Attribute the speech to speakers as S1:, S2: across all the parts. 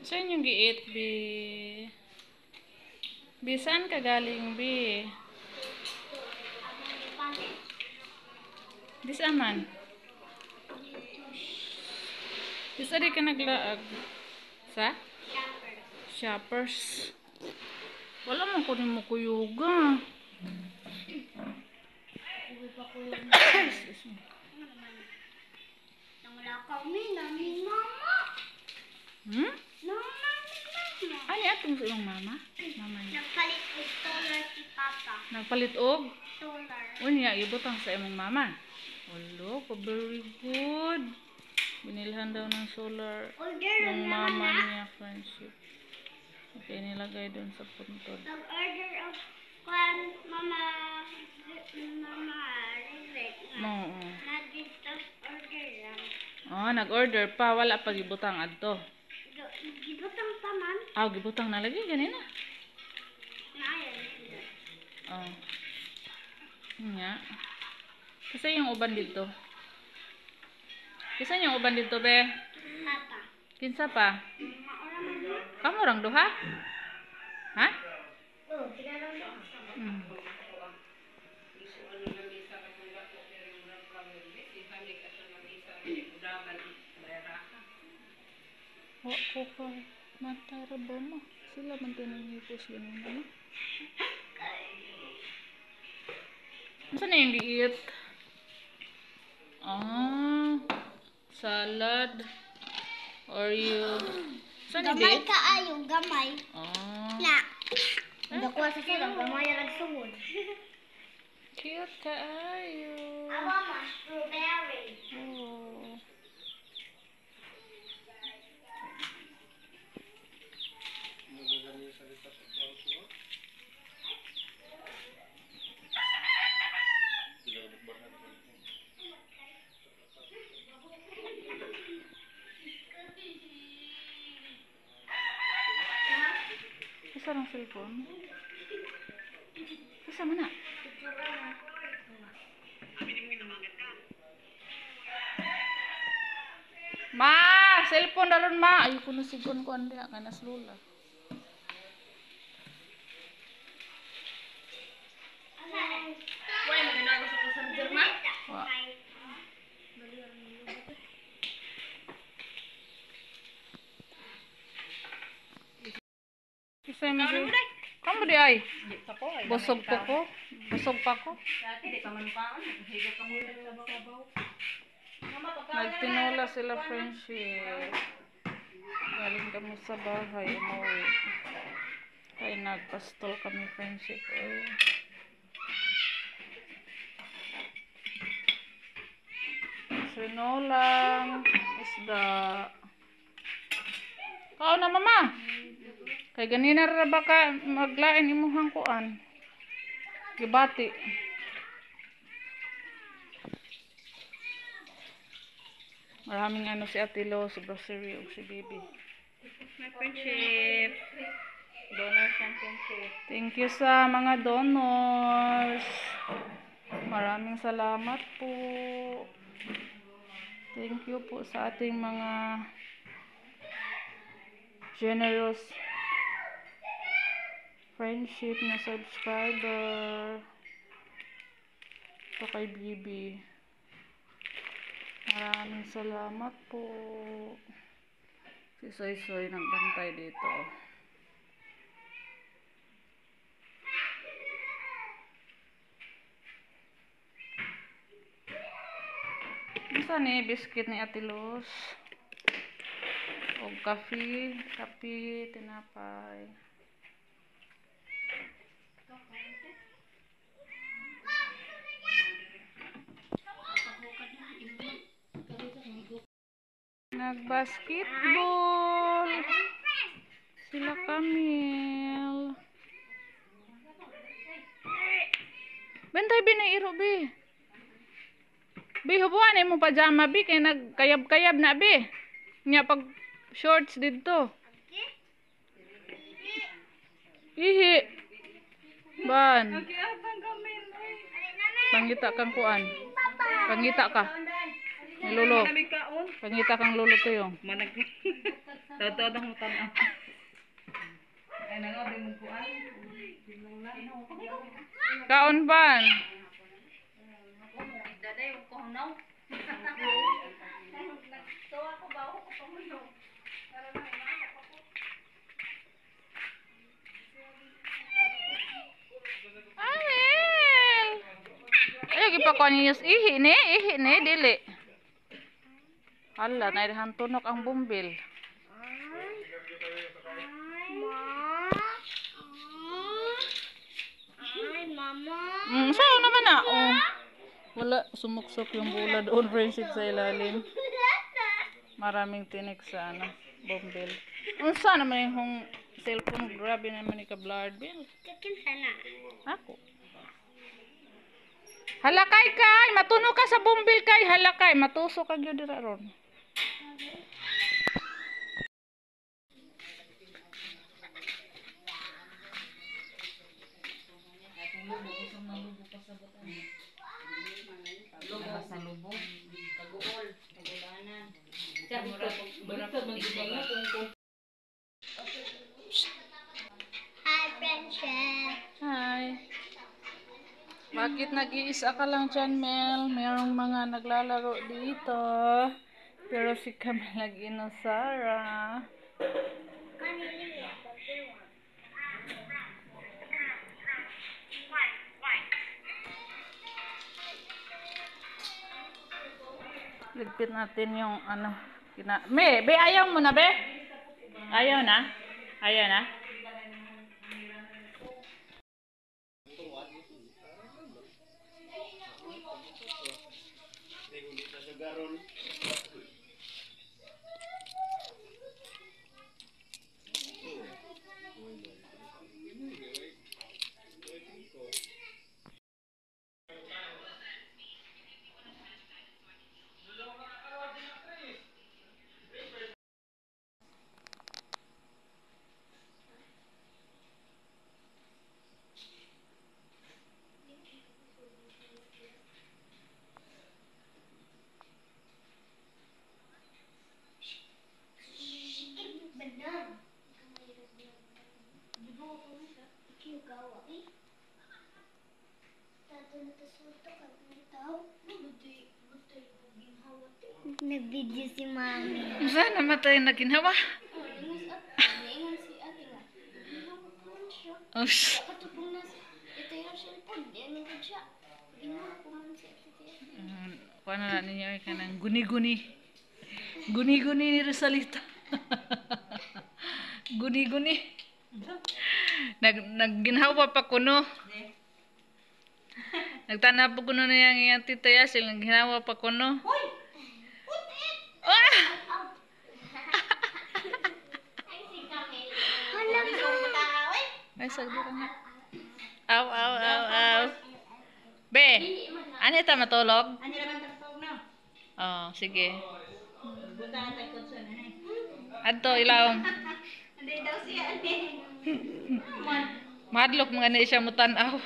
S1: Saan yung giit, Bi? Bi, saan ka galing, Bi? Di saan? Di saan ka naglaag? Sa? Shoppers. Wala man ko rin mo kuyuga. Excuse me.
S2: Wala kami, namin mama.
S1: Hmm?
S2: Mama.
S1: Ano atong sa iyong mama? Mama niya.
S2: Nagpalit og solar si Papa.
S1: Nagpalit og?
S2: Solar.
S1: Unya, ibutang sa imong mama. Hello, very good. Binilhan daw ng solar
S2: Order
S1: yung
S2: naman
S1: mama
S2: na.
S1: niya, friendship. Okay, nilagay doon sa puntod.
S2: Nag-order of kwan, Mama Rizek.
S1: Oo.
S2: Nag-dito order lang.
S1: Oh, nag-order pa. Wala pa gibutang adto.
S2: Gibutang pa man.
S1: Ah, gibutang na lagi. Ganina.
S2: Naayan.
S1: Oh. Nga. Kasi yung uban dito. Kasi yung uban dito, be.
S2: Papa.
S1: Kinsa pa?
S2: Maura man na.
S1: Kamu orang duha? Ha?
S2: Oh, kinarang doon.
S1: Ko ka. Matara ba mo? Sila man tinangipos ganun ano? Saan na yung liit? Ah, salad. Oreo. Saan yung
S2: Gamay
S1: liit?
S2: kaayo, gamay.
S1: Ah.
S2: Na. Nakuha sa silang gamay ang nagsugod.
S1: Cute kaayo.
S2: Aba ma, strawberry.
S1: Oh. Isa lang cellphone. Isa mo na. Ma! Cellphone dalon ma! Ay, kuno sigon ko andi. Kanas lula.
S2: Why mo ginagawa sa passenger ma?
S1: Wa. Isa mo di. Kamu di ay? Busog po ko. Busog pa ko. Nagtinola sila, friendship. Galing kami sa bahay. Umuwi. Kaya nagpastol kami, friendship. Eh. Sinolang isda. Kao na, mama. Kay ganina ra ba ka maglain imuhang kuan? Gibati. Maraming ano si Ate Lo, si grocery ug si Bibi. My friendship. Donors and friendship. Thank you sa mga donors. Maraming salamat po. Thank you po sa ating mga generous friendship na subscriber. Ito kay Bibi. Maraming salamat po. Si Soy Soy nagbantay dito. Isa ni biscuit ni Ate Luz. O kape, tinapay. Nagbasketball sila Camille. Bantay binairo bi. Bi hubuan mo pajama bi kay nagkayab-kayab na bi. Nya pag shorts dito. Ihi. Ban. Pangita kang kuan. Pangita ka. Lolo. Pangita kang lolo to yung. Totoo na mo tanaw. Ay na nga din mo kuan. Kaon ban.
S2: Daday ko hunaw. Nagtuwa ko ba ako pamuno. Para na imasak ako.
S1: Amel. Ay gipakuan niyo ihi ni dili. Hala, nairahan tunok ang bumbil.
S2: Ay, mama.
S1: Saan naman na? Oh. Wala, sumuksok yung bula doon, friendship sa ilalim. Maraming tinik sa ano, bumbil. Saan naman yung cellphone? Grabe naman yung ka-blurred bill.
S2: Kakin sana.
S1: Ako. Halakay kay, matuno ka sa bumbil kay, halakay, matuso ka gyud dira ron.
S2: Sa lubong. Kaguol. Kagulanan. Hi, friendship.
S1: Hi. Bakit nag-iisa ka lang dyan, Mel? Merong mga naglalaro dito. Pero si Camille nag-inusara. Ligpit natin yung ano. Be, ayaw mo na, be? Ayaw na? Ayaw na?
S2: Nag-video si mami.
S1: Saan namatay na ginawa?
S2: Naingon si ate nga. Ginawa ko man siya.
S1: Ush.
S2: Katupong na ito yung cellphone. Diyan ko siya. Ginawa ko man si ate.
S1: Paano na ninyo ay kanang guni-guni? Guni-guni ni Rosalita. Guni-guni. Nagginhawa pa kuno. Nagtanap po kuno niya ang iyang tita Yasil. Nagginawa pa kuno.
S2: Hoy! Putit!
S1: Ah!
S2: Ay, si Camille. Hala ka!
S1: Ay, sagdira nga. Aw, aw, aw, aw. Be, ano ito matulog?
S2: Ano naman tatawag na?
S1: Oh, sige.
S2: Buta na tayo kutso na eh.
S1: Adto, ilaw.
S2: Hindi daw siya eh.
S1: Madlok mga na siya mutanaw.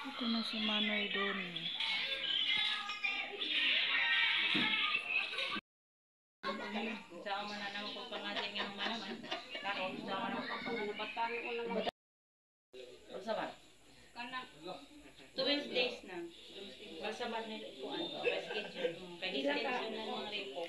S1: Ito na si Manoy doon.
S2: Sa man na naman kung pangatin yung malaman. Karon, sa man na kung pangatin. Batang ko naman. Basta ba? Kanang 12 days na. Basta ba nila kuan? Schedule. Kaya schedule na mga repo.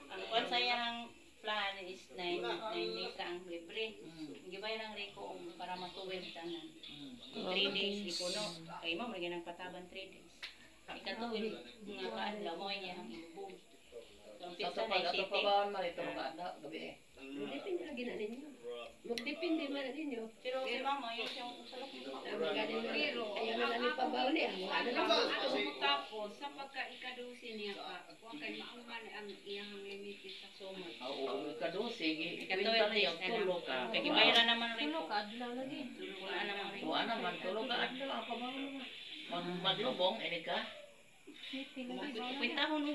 S2: Ang kuan sayang plan is 9 days na ang libre. Gibay ng reko para matuwid tanan. 3 days di kuno. Kay mo maging nagpataban 3 days. Ikatuwid nga kaadlaw mo niya ang ibog.
S3: Sa pagkakabawan man ito mga gabi eh.
S4: Depende lagi na ninyo. Magdepende man na ninyo.
S2: Pero si mama, yung salok mo pa.
S4: Magaling na pero ayaw na namin pabaw niya. Ano lang
S5: Ano tapos sa pagka-ikadusin niya ka, kung kay mauman ang iyang limited sa sumot.
S3: Oo, ikaduh, sige.
S2: Ikatuwid
S3: Ikatuwid
S2: days
S3: yung
S2: na
S3: tulo
S2: lang.
S3: ka.
S2: Kaya gibayran naman rin
S4: Tulo
S2: po.
S4: ka, adlaw lagi.
S2: Wala naman rin.
S3: Tuwa naman, tulo ka. Adlaw ang pabaw naman. Maglubong, ini ka.
S2: Kwentahon mo.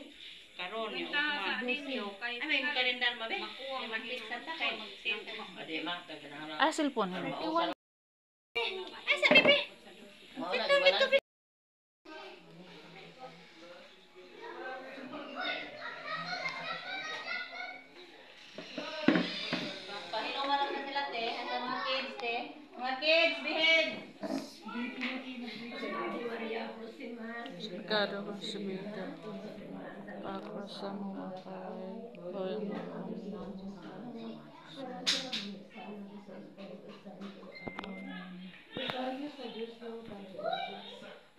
S2: Karon yung
S5: Punta sa ninyo, kay
S2: Ay, may kalendar mabe.
S5: makuha
S2: Mag-pizza ta kay mag-send mo.
S3: Adi ma, kaganahan.
S1: Ah, cellphone.
S2: Ay, sa bibi!
S3: Mao na,
S1: delikado kung si Bida. Pakwa sa mga kaway. Hoy,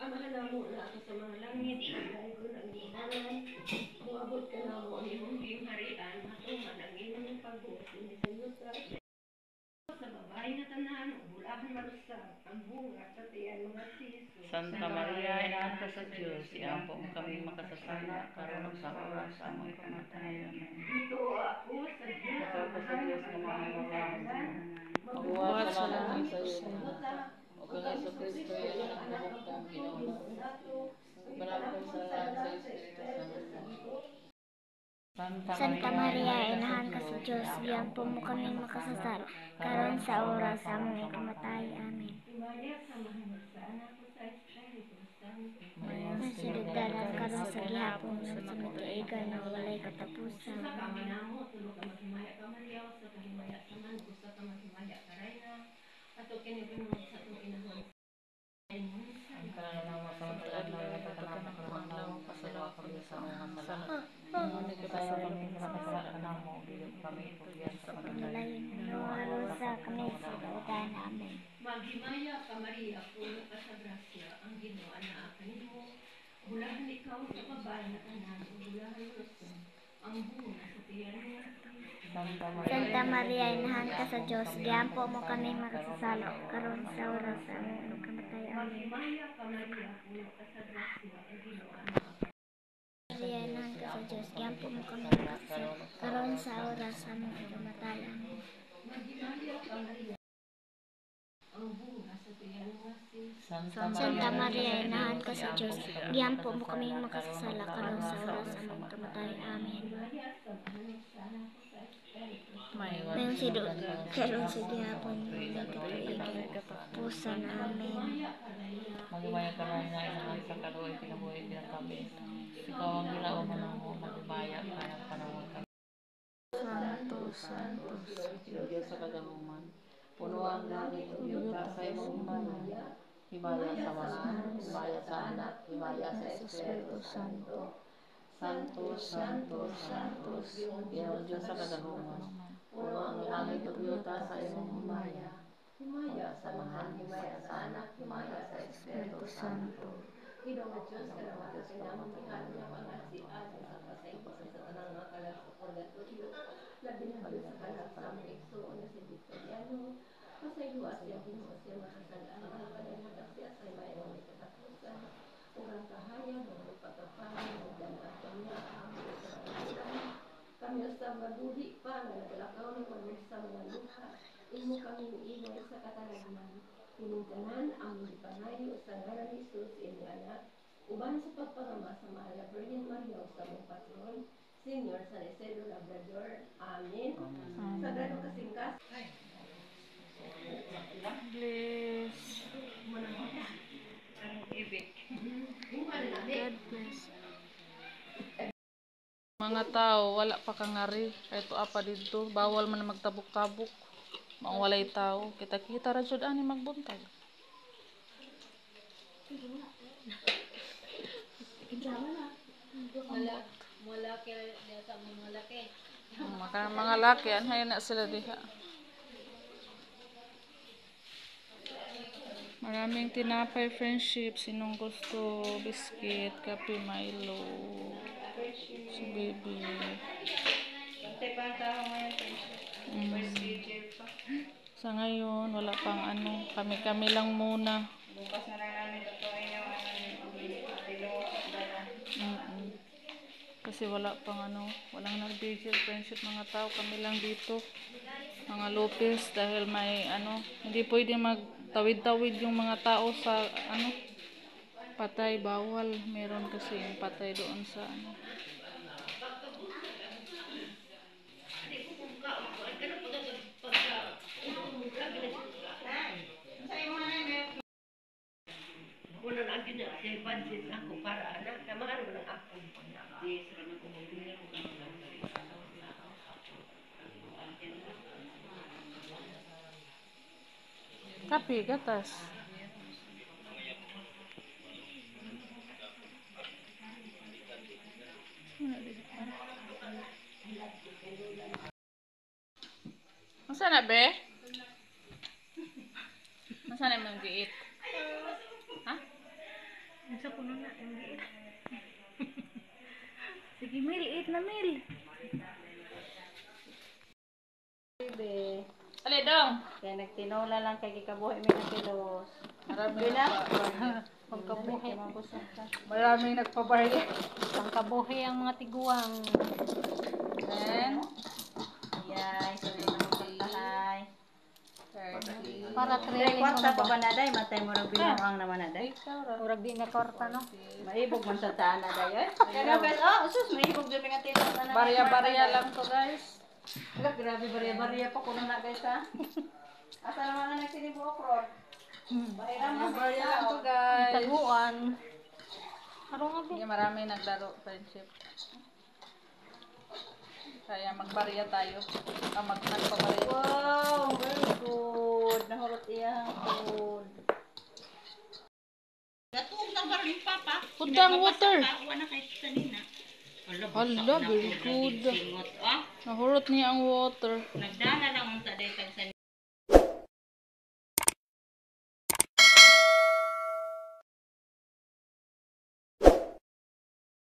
S4: Amahan na mo na ako sa mga langit, dahil ko ng imanan, muabot ka na mo ang imong gingharian, matuman ang imong pagbuot, hindi sa yuta, sa babae na tanan, bulahan malusag, ang bunga, tatian mga siso.
S2: Santa Maria, Inahan ka sa Diyos, iampo mo kami makasasala, karon sa oras sa among kamatayon.
S4: Ito ako sa Diyos,
S2: Ikaw ko sa Diyos na mamamalang.
S1: Magbuhat sa langit
S2: sa iyo. O kang Yeso Cristo, yan ang kabuktan Ginoo. Manapos sa Espiritu Santo.
S6: Santa Maria, Inahan ka sa Diyos, iyan po mo kami makasasala, karon sa oras sa among ikamatay. Amen. Ang sinugdanan karon sa gihapon ng sumitiigan na walay katapusan.
S2: Ang kanang masamtalan na yung pagkakaroon pasalaw kami sa mga sala. Hindi ka tayo kami nakasala na mo, bilang kami pagyan sa
S6: Malayin mo sa kami sa kautan. Amen.
S4: Maghimaya ka Maria, puno ka sa grasya, ang Ginoo na kanimo. Bulahan ikaw sa babae na tanan, bulahan mo sa ang bunga sa tiyan mo.
S6: Santa Maria, Inahan ka sa Diyos, giyan po mo kami makasasala, karon sa oras sa among ikamatay. Amen.
S4: Maghimaya ka Maria, puno ka sa grasya, ang Ginoo na
S6: Maria, Inahan ka sa Diyos, giyan po mo kami makasasala, karon sa oras sa among ikamatay. Amen.
S4: Maghimaya ka Maria, ang bunga sa tiyan mo.
S6: Santa Maria, Inahan ka sa Diyos, giyan po mo kami makasasala, karon sa oras sa among ikamatay. Amen. Mayong sidod, karon sa gihapon, walay katuigan, katapusan. Amen.
S2: Magibaya ka rin na inahan sa kaluoy, kinabuhi, kinatabi. Ikaw ang gilao mo na mo, magibaya ka ng panahon kami.
S1: Santo, Santo,
S2: O Diyos sa kagahuman, punuan langit o Diyos sa imong himaya. Himaya sa Ama, himaya sa Anak, himaya sa Espiritu Santo. Santo, Santo, Santo, Ginoo Diyos sa kagahuman. Puno ang langit o Diyos sa imong himaya. Himaya sa Ama, himaya sa Anak, himaya sa Espiritu Santo.
S4: Ginoo Diyos ka naman sa pinamamihan niya mga siad sa pasayusan sa tanang mga kalag sa purgatorio. Labi na Diyos sa kalag sa aming igsoon na si Victoriano. Pasayuas siya Ginoo siya makasalaan ang panayudas siya sa mayroong may katapusan. Urang kahaya ng may pagkapahin ng danatan niya ang aming sa kami sa mabuhi pa na nagalakaw ng manong sa mga luha. Imo kaming ingay sa katalagman. Pinungkanan ang panayo sa ngalan ni Jesus ini anak. Uban sa pagpangama sa Maria Virgin Maria sa mong patron, Senior San Isidro Labrador. Amen. Sa ganong kasingkas.
S1: Bless. God bless. Mga tao, wala pa kangari. Ito apa dito. Bawal man na magtabok-tabok. Mga walay tao. Kita-kita ra jud ani magbuntag.
S5: Malaki na sa malaki.
S1: Mga laki, anhay na sila diha. Maraming tinapay, friendship. Sinong gusto? Biscuit, kape, Milo. Si baby. Sa ngayon, wala pang ano. Kami-kami lang muna.
S2: Bukas na lang namin tutuin yung
S1: Kasi wala pang ano. Walang nag-vigil friendship mga tao. Kami lang dito. Mga Lopez. Dahil may ano. Hindi pwede magtawid-tawid yung mga tao sa ano. Patay, bawal. Meron kasi yung patay doon sa ano.
S4: Una na gina siya pansin ako para anak na maaro ng akong panganak.
S1: Kape, gatas. be? Nasaan naman yung giit? Ha?
S4: Nasa puno na. Sige, Mil. Eat na, Mil.
S2: Bebe.
S1: Ali dong.
S2: Kaya nagtinola lang kay gikabuhi mi na kilos.
S1: Marami
S2: Bila?
S4: Pangkabuhi.
S1: Maraming nagpabarya.
S4: Pangkabuhi ang mga tiguang.
S1: Then,
S2: Yay, so di man magkantahay.
S1: 30.
S4: Para
S2: Day,
S4: trailing mo
S2: kwarta
S4: na
S2: pa
S4: ba?
S2: ba na day? Matay mo rin binuang naman na day.
S4: Urag di na korta, no?
S2: Maibog man sa taan na day. Kaya guys, sus, maibog din nga tinos na.
S1: Barya-barya lang to guys.
S2: Agak grabe barya-barya pa kuno na guys ha. Asa naman na nagsinib okron? Bahiram na
S1: Barya lang to guys.
S4: Taguan. Ano nga,
S1: Hindi marami naglaro friendship. Kaya magbarya tayo. Nagpabarya.
S2: Wow, very good. Nahurot iya food.
S5: Gatuog na ba rin papa?
S1: Punta ang water.
S5: Kawa na kay kanina.
S1: Hala, very good.
S5: Singot, ah.
S1: Nahurot niya ang water.
S5: Nagdala na